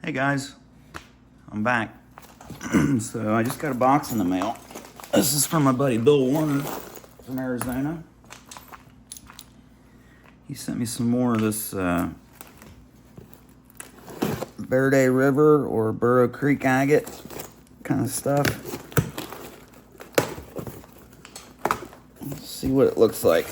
Hey guys, I'm back. So I just got a box in the mail. This is from my buddy Bill Warner from Arizona. He sent me some more of this Verde River or Burro Creek agate kind of stuff. Let's see what it looks like.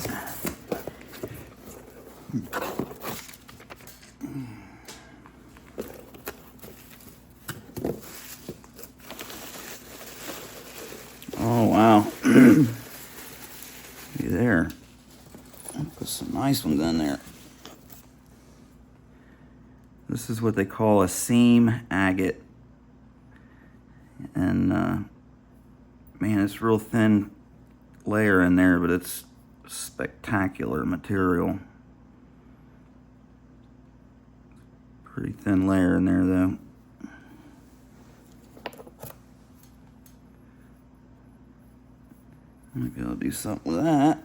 Oh wow. See there. I'll put some nice ones in there. This is what they call a seam agate. And man, it's real thin layer in there, but it's spectacular material. Pretty thin layer in there though. Might be able to do something with that.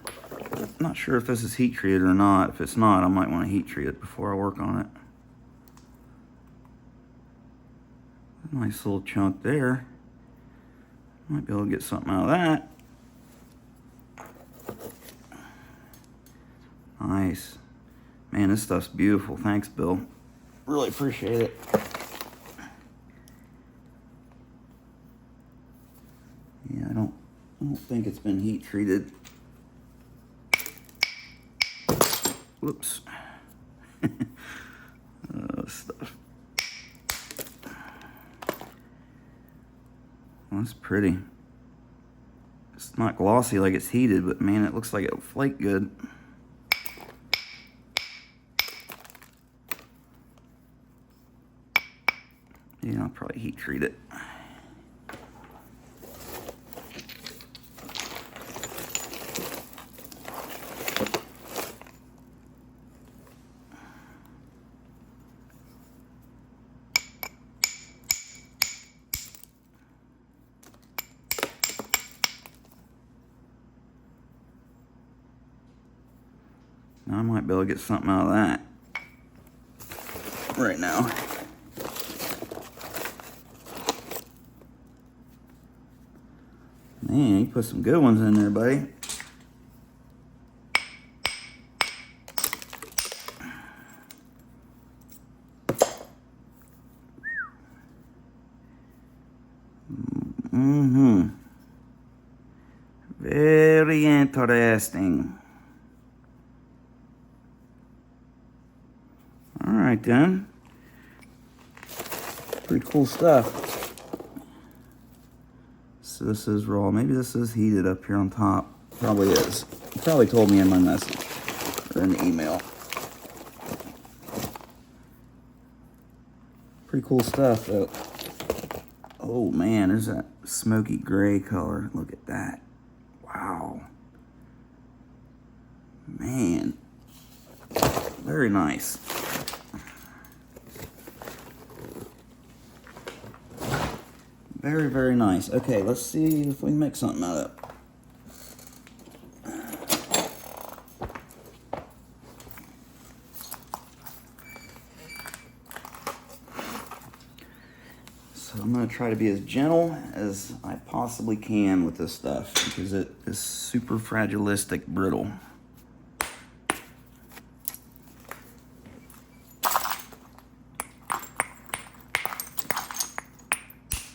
Not sure if this is heat treated or not. If it's not, I might want to heat treat it before I work on it. Nice little chunk there. Might be able to get something out of that. Nice. Man, this stuff's beautiful. Thanks, Bill. Really appreciate it. Yeah, I don't think it's been heat treated. Whoops. Stuff. Well, that's pretty. It's not glossy like it's heated, but man, it looks like it'll flake good. Yeah, I'll probably heat treat it. I might be able to get something out of that right now. Man, you put some good ones in there, buddy. Very interesting. All right then. Pretty cool stuff. So this is raw. Maybe this is heated up here on top. Probably is. He probably told me in my message or in the email. Pretty cool stuff though. Oh man, there's that smoky gray color. Look at that. Wow. Man. Very nice. Very, very nice. Okay, let's see if we can make something out of it. So I'm going to try to be as gentle as I possibly can with this stuff because it is super fragilistic, brittle.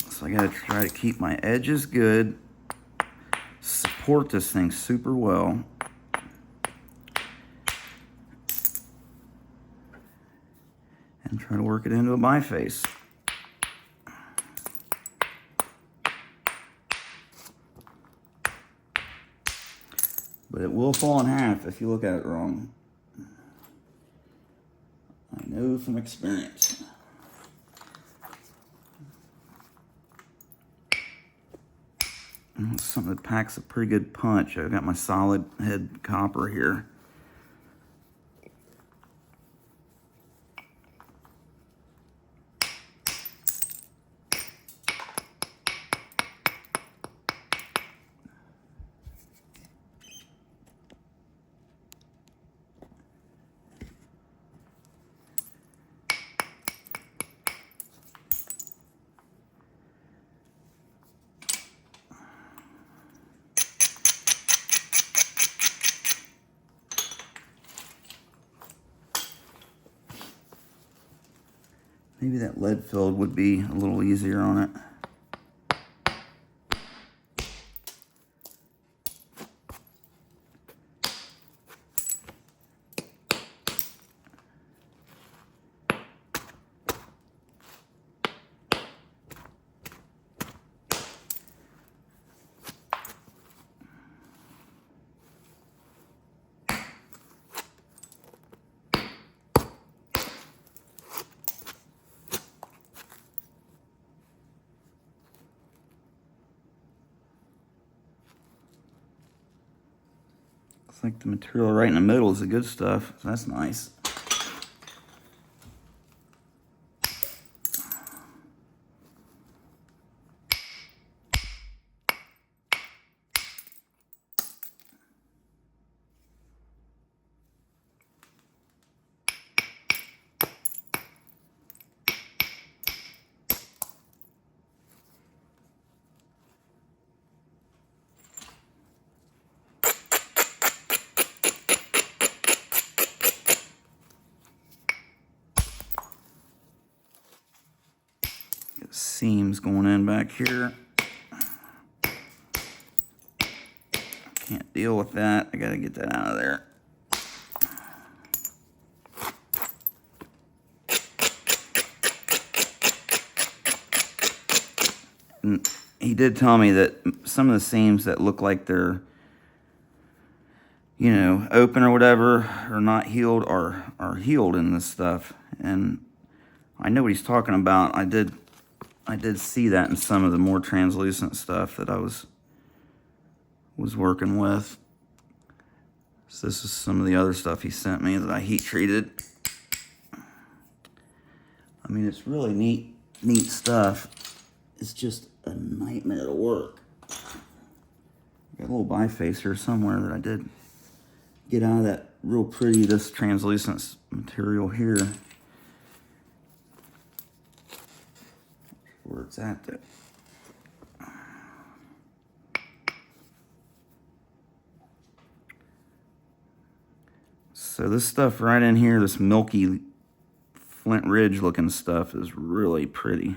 So I gotta try to keep my edges good, support this thing super well. And try to work it into a biface. But it will fall in half if you look at it wrong. I know from experience. Something that packs a pretty good punch. I've got my solid head copper here. Maybe that lead filled would be a little easier on it. Looks like the material right in the middle is the good stuff, so that's nice. Seams going in back here. Can't deal with that. I gotta get that out of there. And he did tell me that some of the seams that look like they're, you know, open or whatever, or not healed, are healed in this stuff. And I know what he's talking about. I did see that in some of the more translucent stuff that I was working with. So this is some of the other stuff he sent me that I heat treated. I mean, it's really neat stuff. It's just a nightmare to work. Got a little bifacer somewhere that I did get out of that real pretty, this translucent material here. Where it's at though. So this stuff right in here, this milky Flint Ridge looking stuff, is really pretty.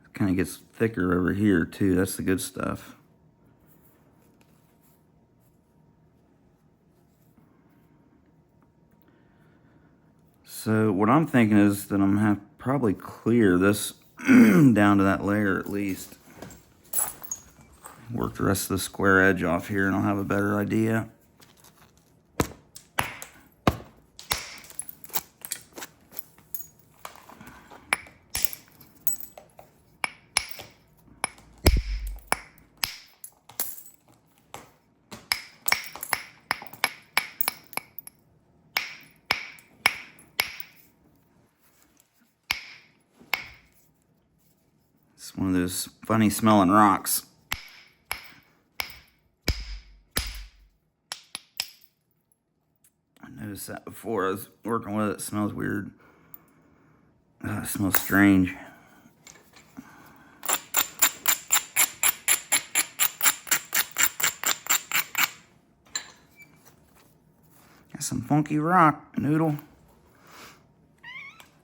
It kind of gets thicker over here too. That's the good stuff. So what I'm thinking is that I'm gonna have to probably clear this down to that layer at least. Work the rest of the square edge off here and I'll have a better idea. It's one of those funny smelling rocks. I noticed that before I was working with it. It smells weird. It smells strange. Got some funky rock, Noodle.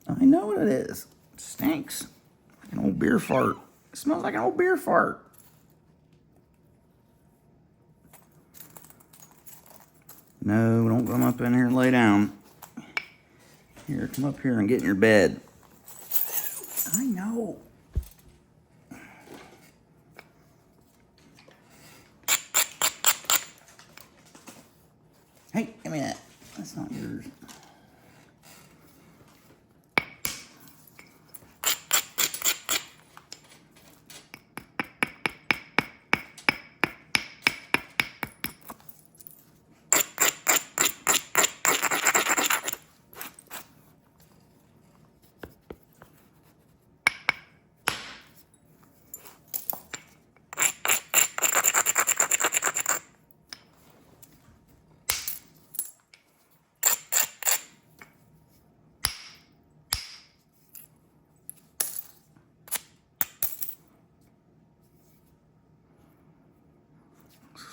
I know what it is. It stinks. Like an old beer fart. It smells like an old beer fart. No, don't come up in here and lay down. Here, come up here and get in your bed. I know. Hey, give me that. That's not yours.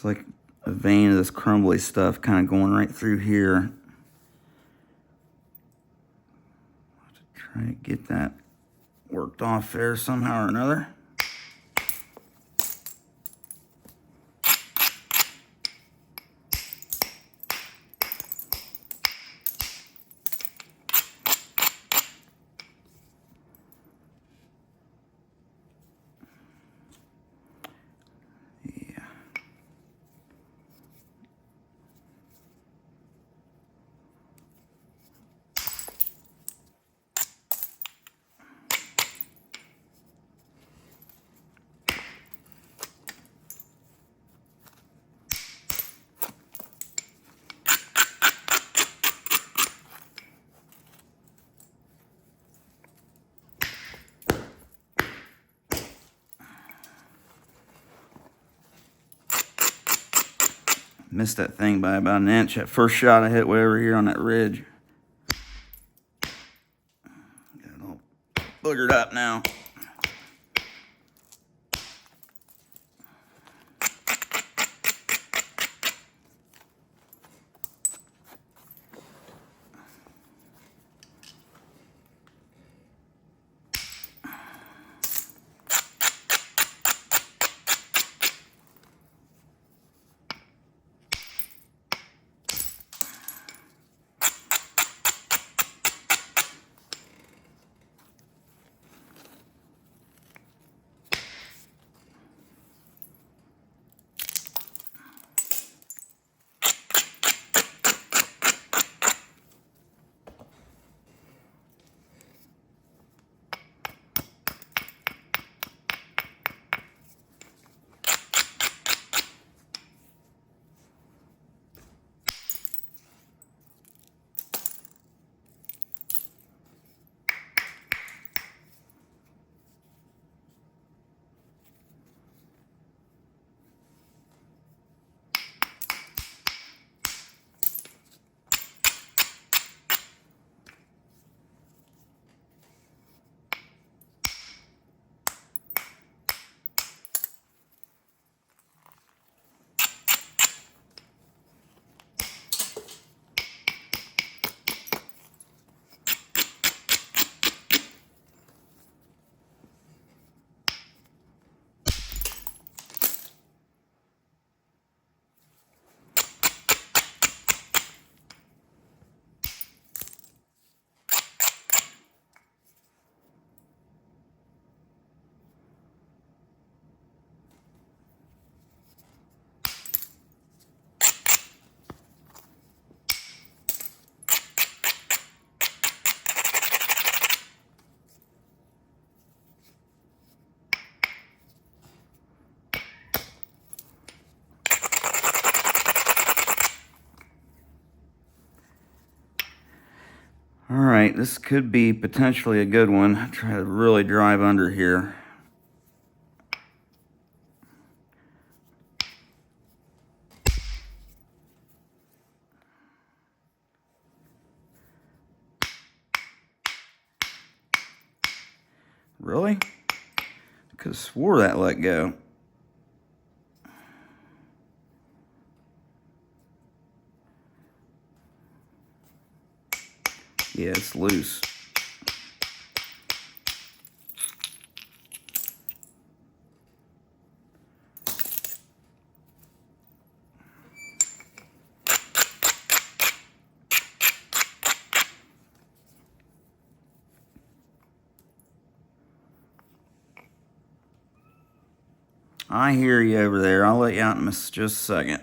Looks like a vein of this crumbly stuff kind of going right through here. Try to get that worked off there somehow or another. Missed that thing by about an inch. That first shot I hit way over here on that ridge. Got it all boogered up now. All right, this could be potentially a good one. Try to really drive under here. Really? I could have swore that let go. Yeah, it's loose. I hear you over there. I'll let you out in just a second.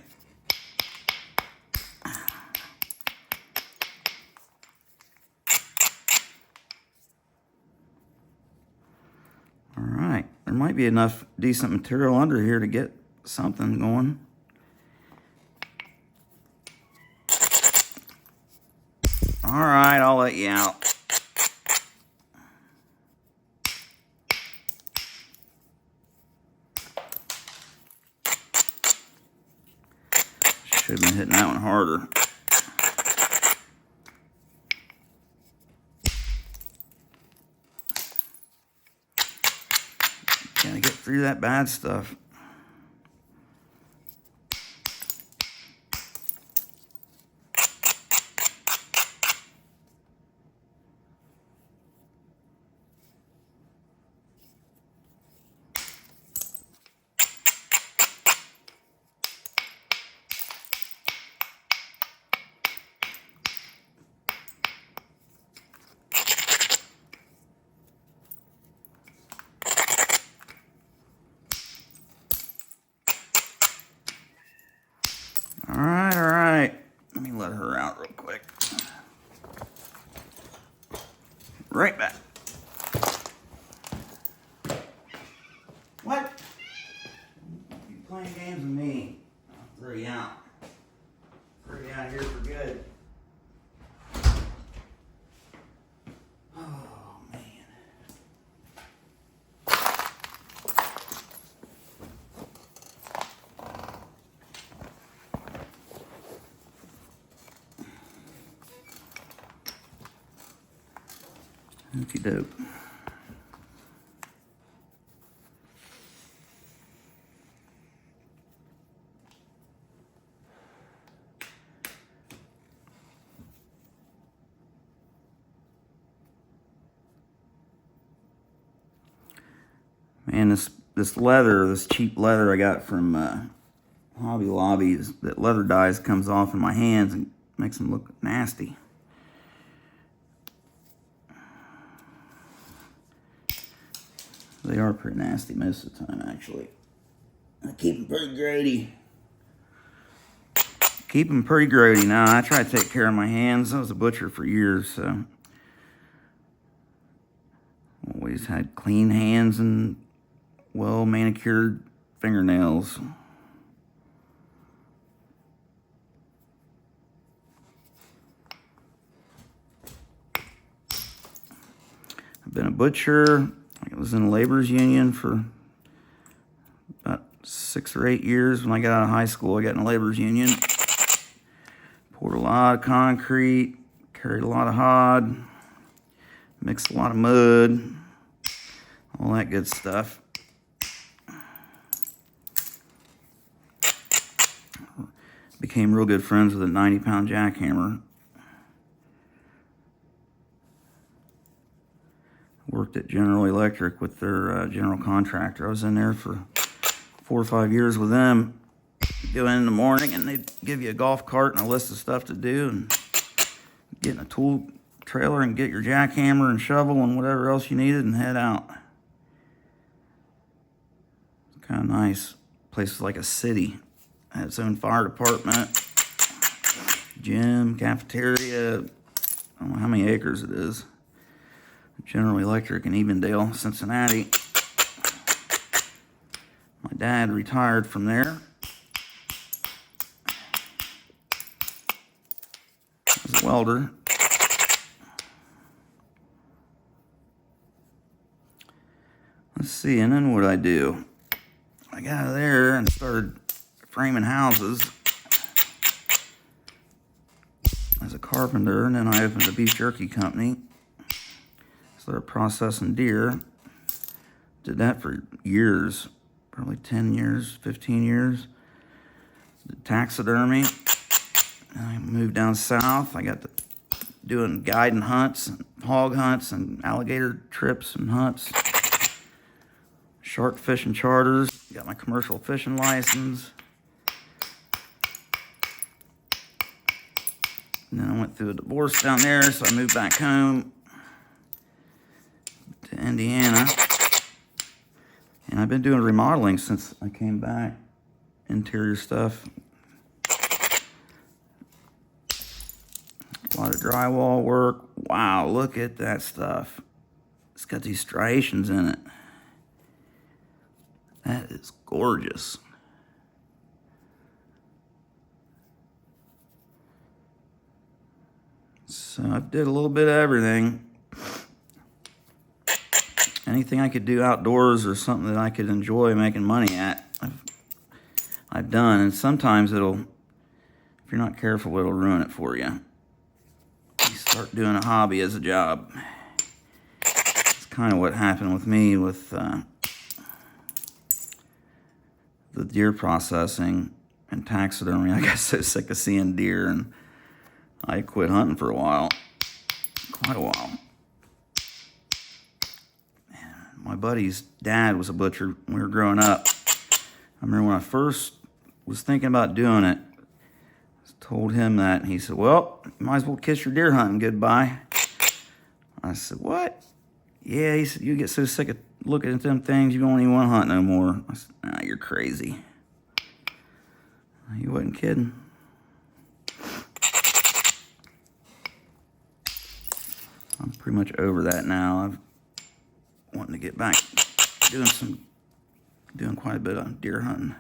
All right, there might be enough decent material under here to get something going. All right, I'll let you out. Should have been hitting that one harder. Gotta get through that bad stuff. me let her out real quick. Right back. What? You playing games with me? I'll throw you out. Throw you out here for good. Oh, man. Okey doke. Man, this leather, this cheap leather I got from Hobby Lobby, that leather dyes comes off in my hands and makes them look nasty. They are pretty nasty most of the time, actually. I keep them pretty grody. Keep them pretty grody. Now, I try to take care of my hands. I was a butcher for years, so always had clean hands and well manicured fingernails. I've been a butcher. I was in a labor's union for about 6 or 8 years. When I got out of high school, I got in a labor's union. Poured a lot of concrete, carried a lot of hod, mixed a lot of mud, all that good stuff. Became real good friends with a 90-pound jackhammer. Worked at General Electric with their general contractor. I was in there for 4 or 5 years with them. You go in the morning and they'd give you a golf cart and a list of stuff to do, and get in a tool trailer and get your jackhammer and shovel and whatever else you needed and head out. It's kind of nice. Place is like a city. Had its own fire department, gym, cafeteria. I don't know how many acres it is. General Electric in Evendale, Cincinnati. My dad retired from there as a welder. Let's see, and then what did I do? I got out of there and started framing houses as a carpenter, and then I opened a beef jerky company. Started processing deer. Did that for years, probably 10 years, 15 years. Did taxidermy. I moved down south. I got to doing guiding hunts, and hog hunts, and alligator trips and hunts. Shark fishing charters. Got my commercial fishing license. And then I went through a divorce down there, so I moved back home to Indiana. And I've been doing remodeling since I came back. Interior stuff. A lot of drywall work. Wow, look at that stuff. It's got these striations in it. That is gorgeous. So I did a little bit of everything. Anything I could do outdoors or something that I could enjoy making money at, I've done. And sometimes if you're not careful, it'll ruin it for you. You start doing a hobby as a job. It's kind of what happened with me with the deer processing and taxidermy. I got so sick of seeing deer, and I quit hunting for a while. Quite a while. My buddy's dad was a butcher when we were growing up. I remember when I first was thinking about doing it, I told him that, and he said, well, you might as well kiss your deer hunting goodbye. I said, what? Yeah, he said, you get so sick of looking at them things, you don't even want to hunt no more. I said, nah, you're crazy. He wasn't kidding. I'm pretty much over that now. I'm wanting to get back doing quite a bit of deer hunting.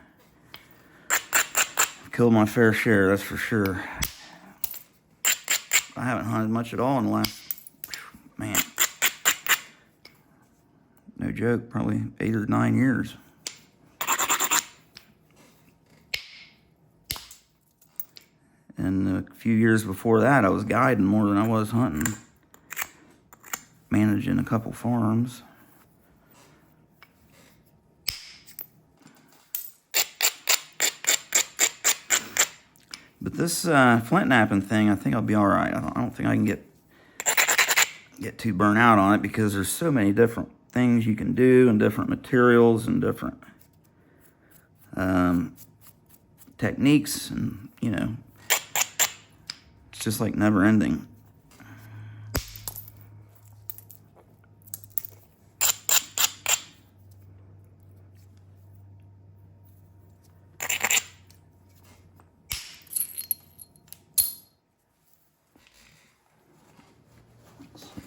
I've killed my fair share, that's for sure. I haven't hunted much at all in the last, man, no joke, probably 8 or 9 years. And a few years before that, I was guiding more than I was hunting. Managing a couple farms. But this flint knapping thing, I think I'll be all right. I don't think I can get too burnt out on it because there's so many different things you can do and different materials and different techniques, and you know, it's just like never ending.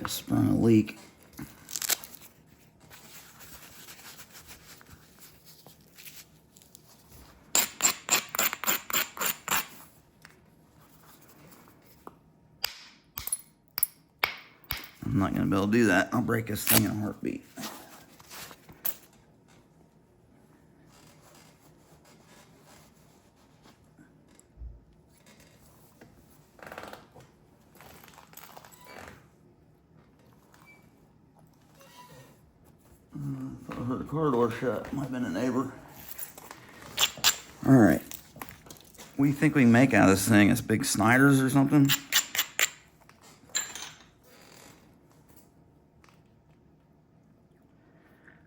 I sprung a leak. I'm not going to be able to do that. I'll break this thing in a heartbeat. Thought I heard the car door shut. Might have been a neighbor. All right. What do you think we can make out of this thing? It's big Snyders or something?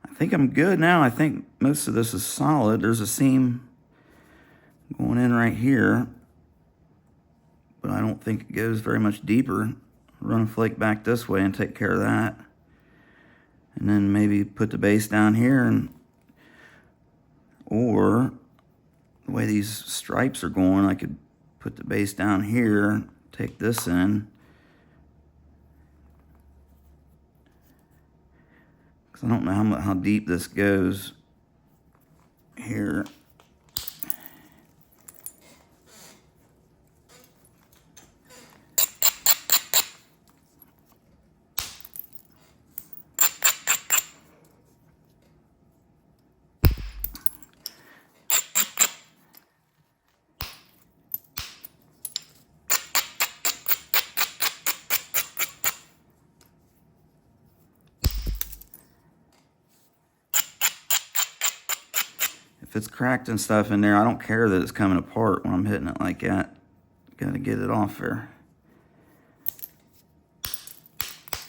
I think I'm good now. I think most of this is solid. There's a seam going in right here, but I don't think it goes very much deeper. Run a flake back this way and take care of that. And then maybe put the base down here, or the way these stripes are going, I could put the base down here, take this in. Because I don't know how deep this goes here. If it's cracked and stuff in there, I don't care that it's coming apart when I'm hitting it like that. Gotta get it off there.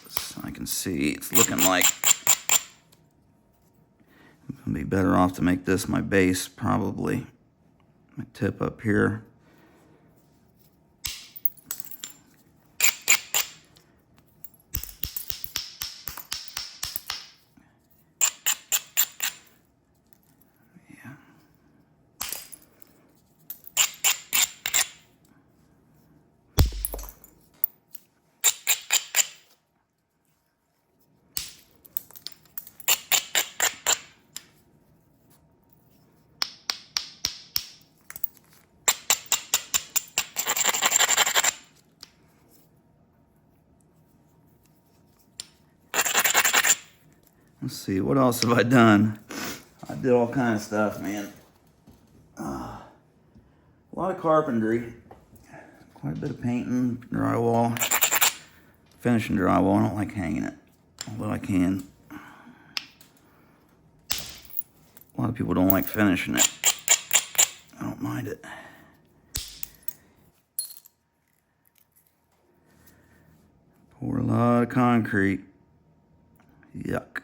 So I can see it's looking like I'm gonna be better off to make this my base, probably. My tip up here. Let's see, what else have I done? I did all kind of stuff, man. A lot of carpentry. Quite a bit of painting, drywall. Finishing drywall, I don't like hanging it, although I can. A lot of people don't like finishing it. I don't mind it. Pour a lot of concrete. Yuck.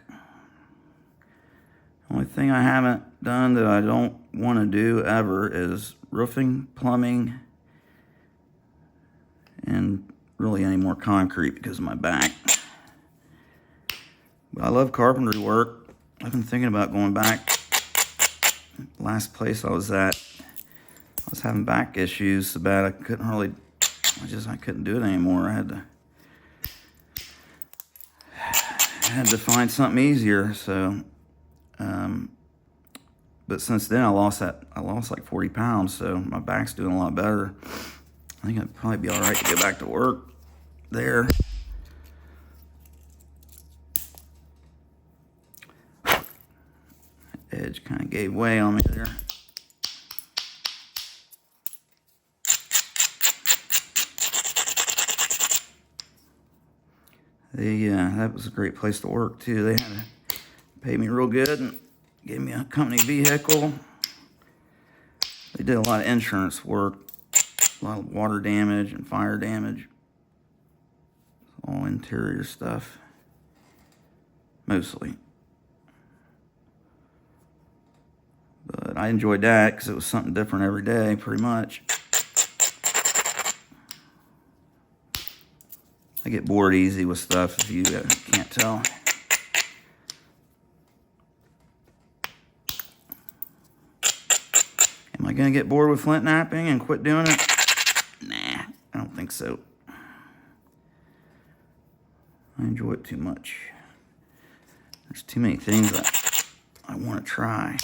Only thing I haven't done that I don't want to do ever is roofing, plumbing, and really any more concrete because of my back. But I love carpentry work. I've been thinking about going back. Last place I was at, I was having back issues so bad I couldn't do it anymore. I had to had to find something easier. So, but since then I lost like 40 pounds. So my back's doing a lot better. I think I'd probably be all right to go back to work there. Edge kind of gave way on me there. That was a great place to work too. They had to pay me real good and gave me a company vehicle. They did a lot of insurance work, a lot of water damage and fire damage, all interior stuff, mostly. But I enjoyed that because it was something different every day, pretty much. I get bored easy with stuff, if you can't tell. Am I going to get bored with flint knapping and quit doing it? Nah, I don't think so. I enjoy it too much. There's too many things that I want to try.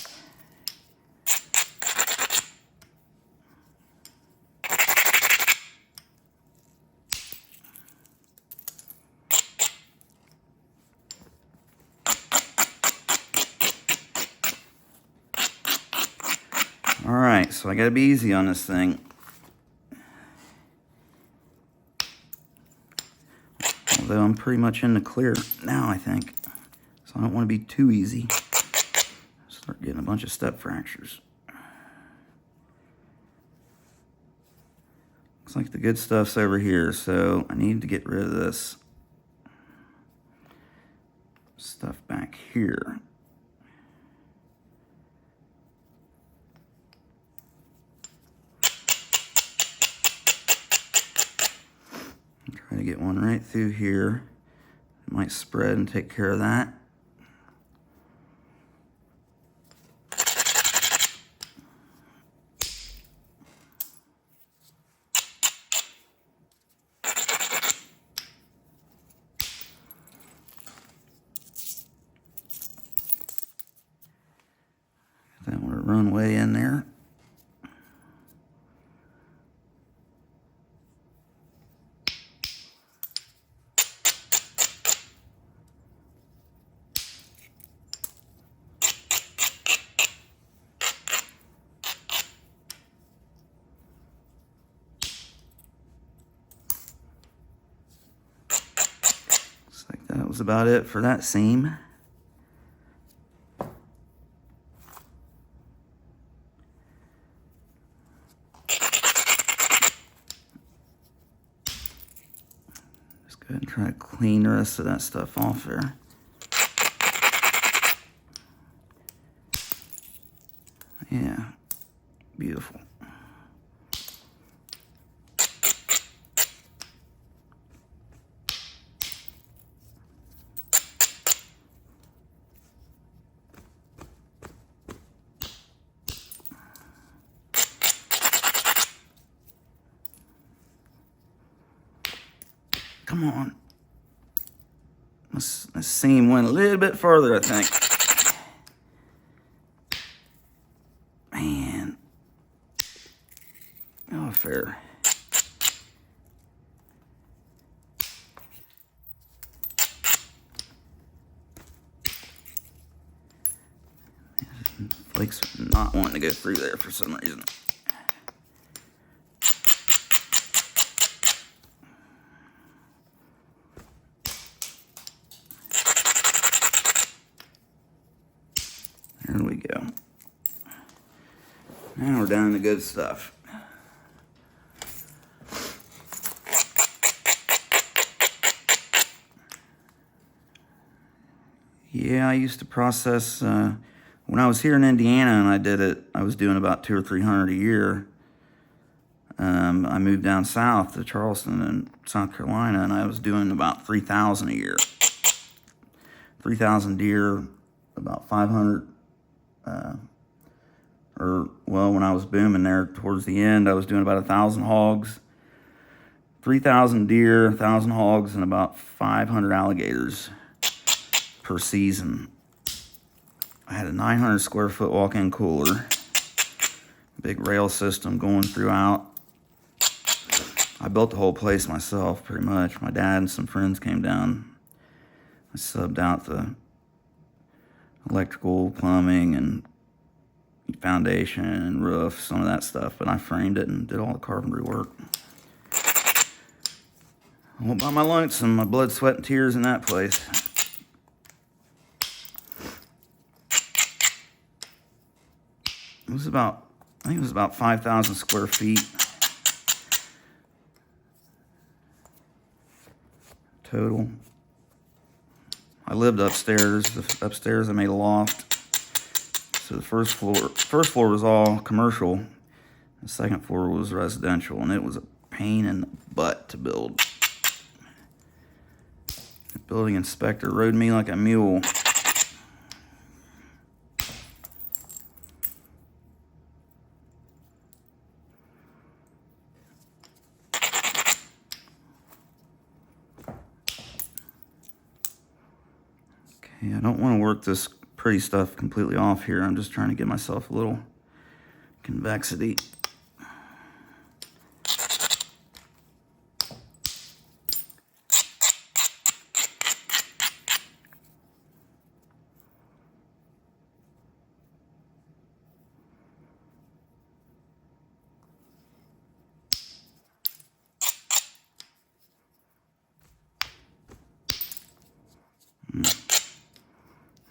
All right, so I gotta be easy on this thing. Although I'm pretty much in the clear now, I think. So I don't want to be too easy. Start getting a bunch of step fractures. Looks like the good stuff's over here, so I need to get rid of this stuff back here. Try to get one right through here. It might spread and take care of that. That one to run way in there. That was about it for that seam. Just go ahead and try to clean the rest of that stuff off there. Yeah, beautiful. Come on. This seam went a little bit further, I think. Man. Oh, fair. Flakes not wanting to go through there for some reason. There we go. Now we're down to good stuff. Yeah, I used to process, when I was here in Indiana and I did it, I was doing about 200 or 300 a year. I moved down south to Charleston in South Carolina and I was doing about 3,000 a year. 3,000 deer, about 500 when I was booming there towards the end, I was doing about 1,000 hogs, 3,000 deer, 1,000 hogs, and about 500 alligators. per season. I had a 900 square foot walk-in cooler, big rail system going throughout. I built the whole place myself, pretty much. My dad and some friends came down. I subbed out the electrical, plumbing, and foundation and roof, some of that stuff, but I framed it and did all the carpentry work. I went by my lonesome, my blood, sweat, and tears in that place. It was about, I think it was about 5,000 square feet total. I lived upstairs. Upstairs I made a loft. So the first floor was all commercial. The second floor was residential, and it was a pain in the butt to build. The building inspector rode me like a mule. Okay, I don't want to work this pretty stuff completely off here. I'm just trying to get myself a little convexity.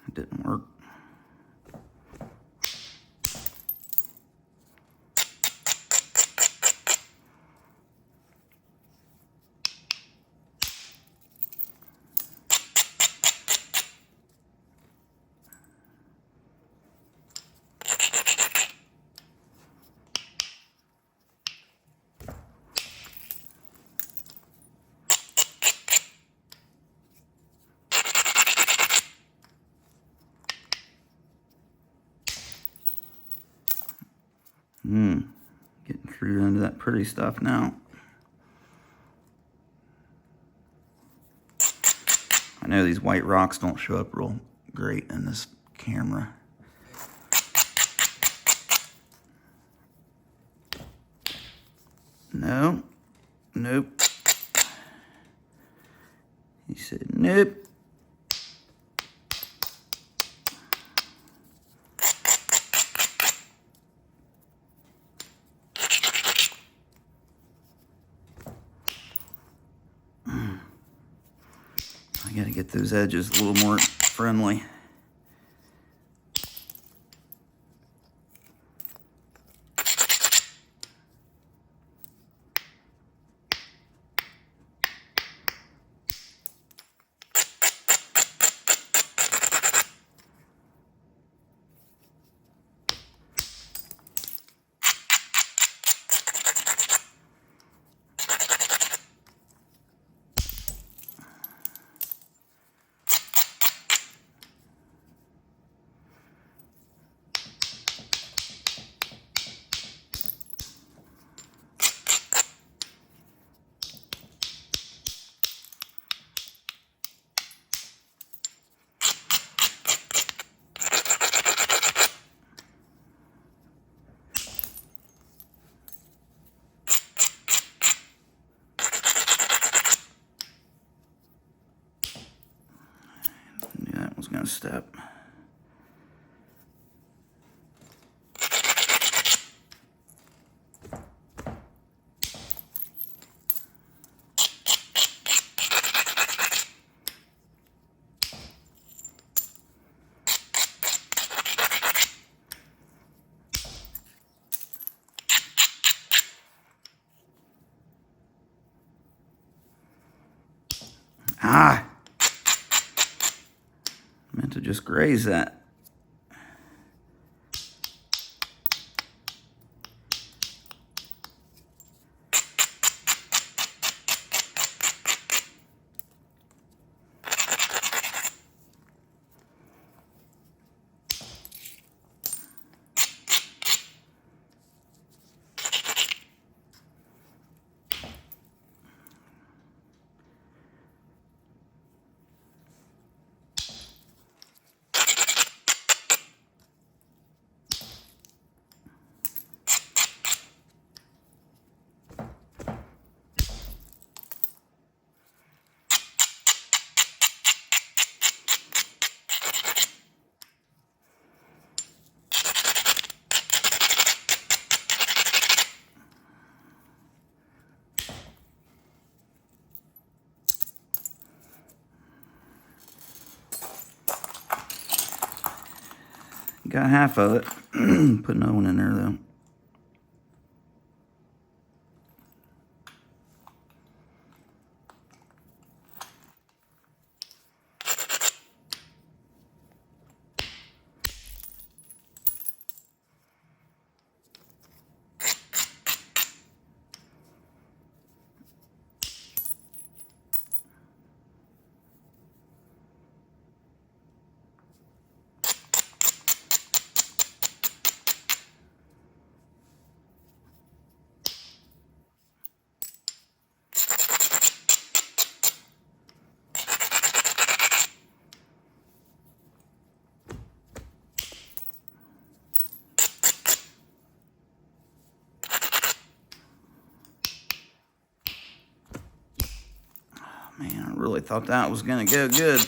It didn't work. Getting through into that pretty stuff now. I know these white rocks don't show up real great in this camera. No. Nope. He said nope. I gotta get those edges a little more friendly. Was gonna step. Ah! Meant to just graze that. Got half of it. Put another one in there though. Man, I really thought that was gonna go good.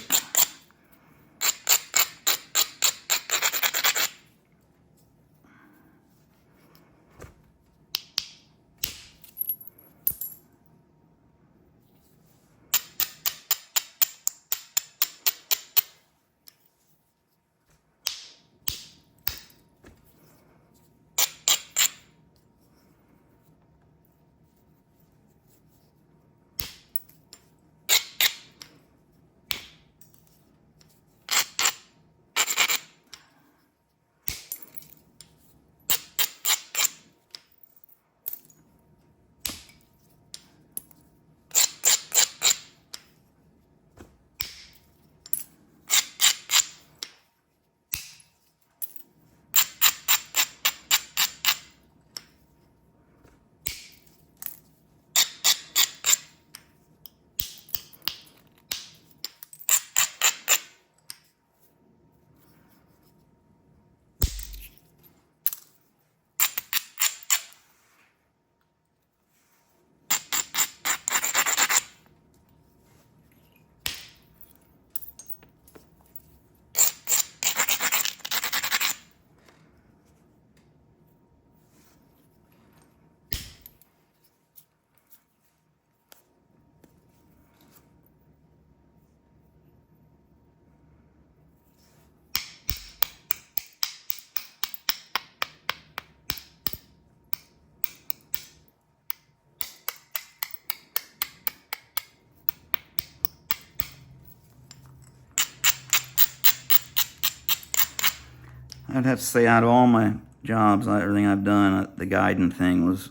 I'd have to say out of all my jobs, everything I've done, the guiding thing was,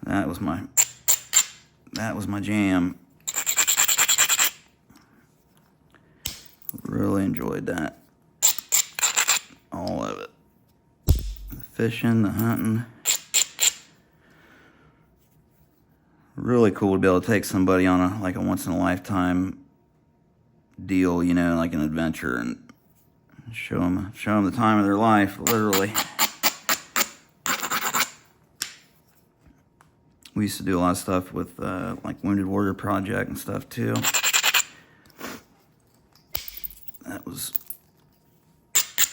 that was my jam. Really enjoyed that. All of it. The fishing, the hunting. Really cool to be able to take somebody on a once in a lifetime deal, you know, like an adventure, and show them the time of their life, literally. We used to do a lot of stuff with like Wounded Warrior Project and stuff too. That was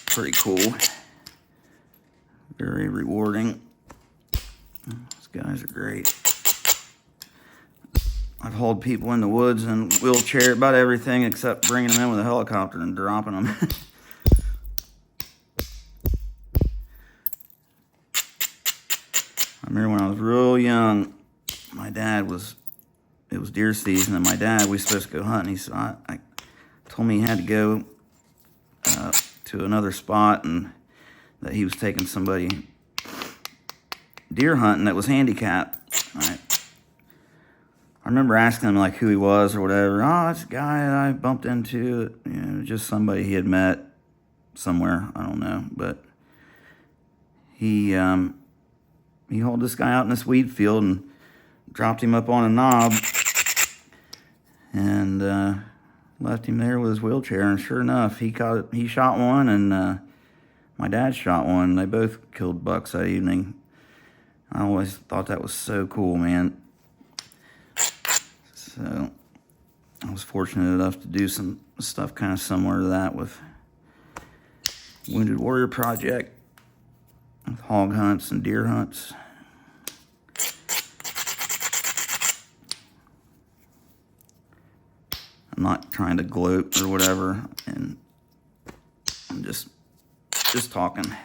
pretty cool. Very rewarding. These guys are great. I've hauled people in the woods and wheelchair, about everything except bringing them in with a helicopter and dropping them. I remember when I was real young, it was deer season, and my dad, we were supposed to go hunting. He said, I told me he had to go to another spot, and that he was taking somebody deer hunting that was handicapped. I remember asking him like who he was or whatever. Oh, it's a guy that I bumped into, you know, just somebody he had met somewhere, I don't know, but he hauled this guy out in this weed field and dropped him up on a knob and left him there with his wheelchair. And sure enough, he shot one, and my dad shot one. They both killed bucks that evening. I always thought that was so cool, man. So I was fortunate enough to do some stuff kind of similar to that with Wounded Warrior Project, with hog hunts and deer hunts. I'm not trying to gloat or whatever, and I'm just Just talking. I'm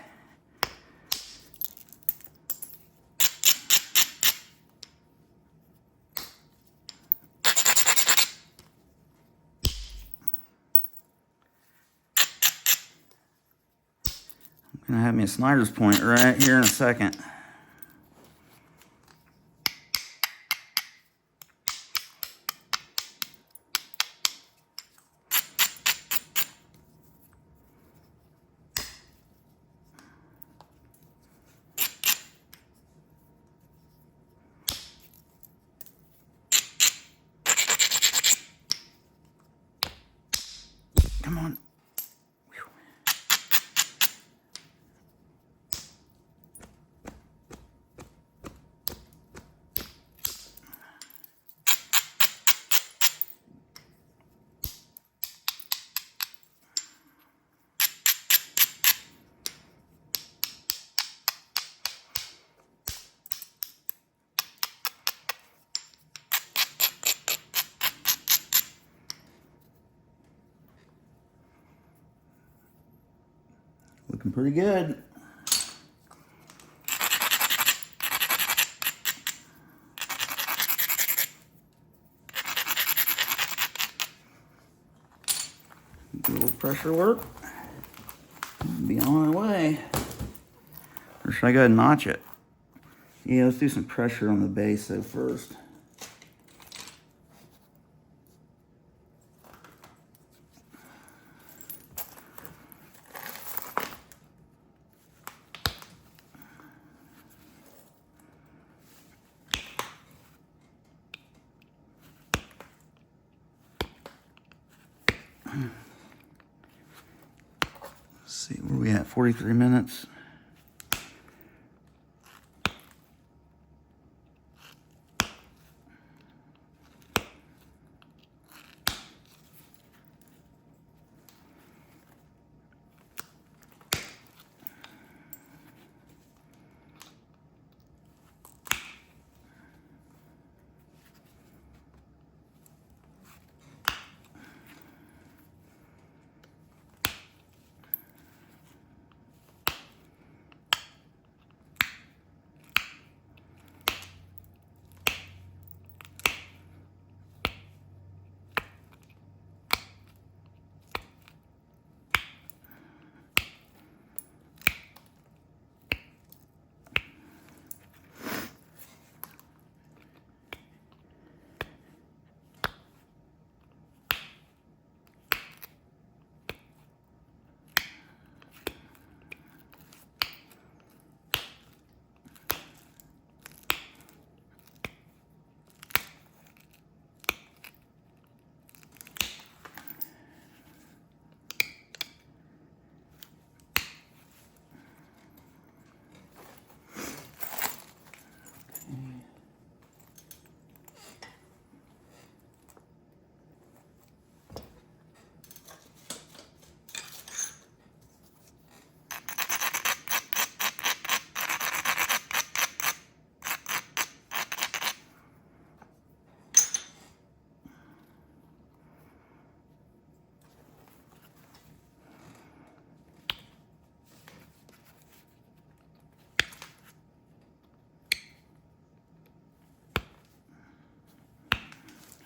gonna have me a Snyder's point right here in a second. Come on. Looking pretty good. Do a little pressure work. Be on our way. Or should I go ahead and notch it? Yeah, let's do some pressure on the base though first. Let's see, where are we at? 43 minutes.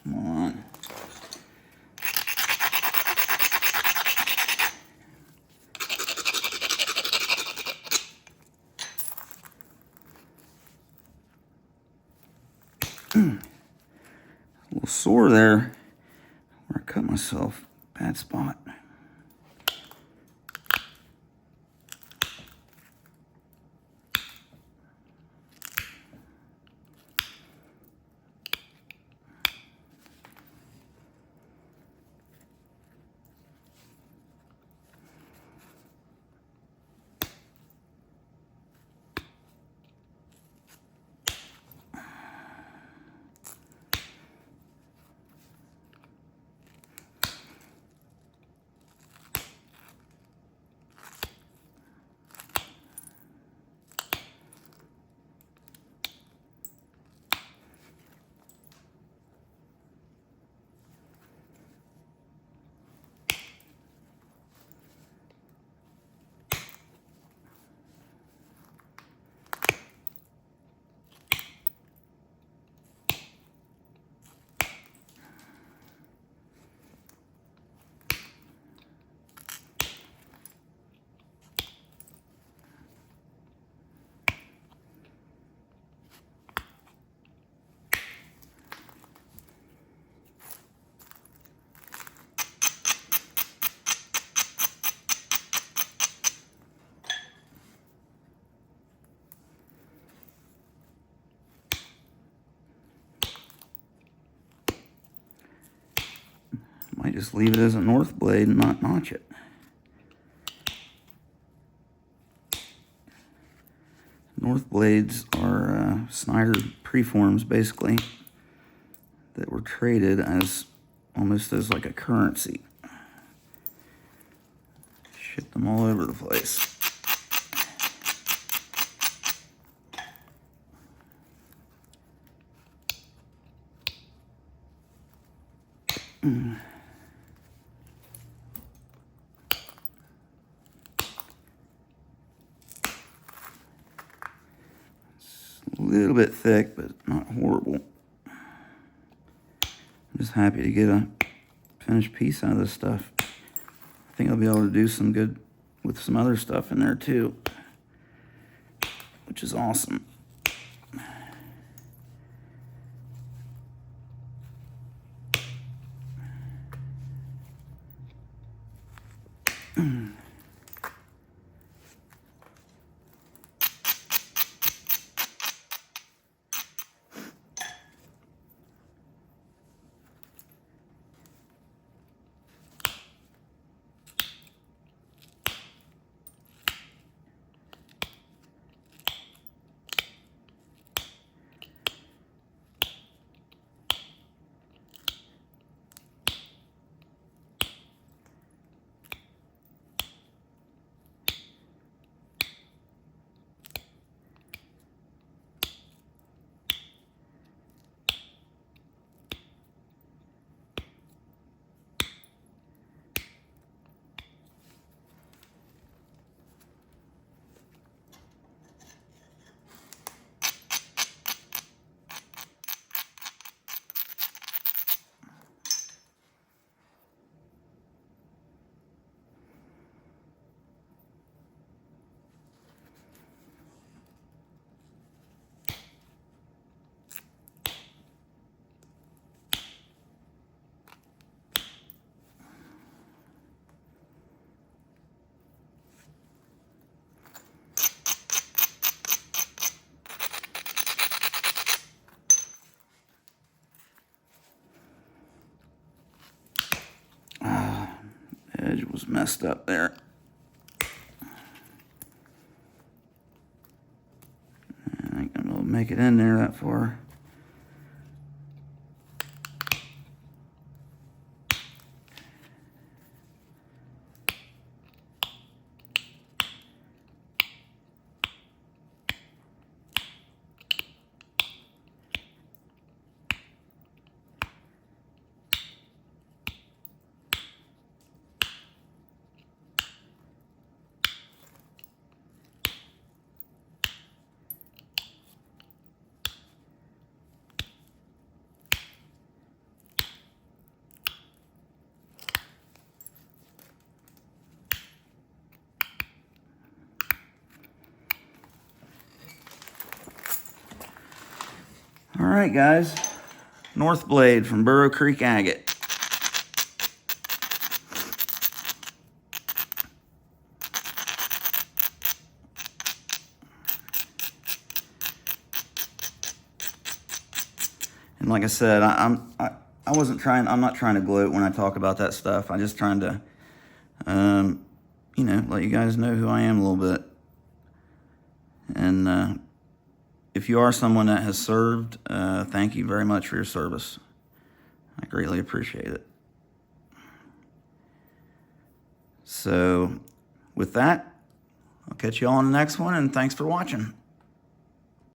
Come on. A little sore there where I cut myself. Bad spot. Might just leave it as a north blade and not notch it. North blades are Snyder preforms, basically, that were traded as almost as like a currency. Ship them all over the place. A little bit thick, but not horrible. I'm just happy to get a finished piece out of this stuff. I think I'll be able to do some good with some other stuff in there too, which is awesome. Edge was messed up there. I think I'm gonna make it in there that far. All right, guys. North blade from Burro Creek Agate. And like I said, I'm not trying to gloat when I talk about that stuff. I'm just trying to, you know, let you guys know who I am a little bit. And if you are someone that has served, thank you very much for your service. I greatly appreciate it. So with that, I'll catch you all on the next one, and thanks for watching.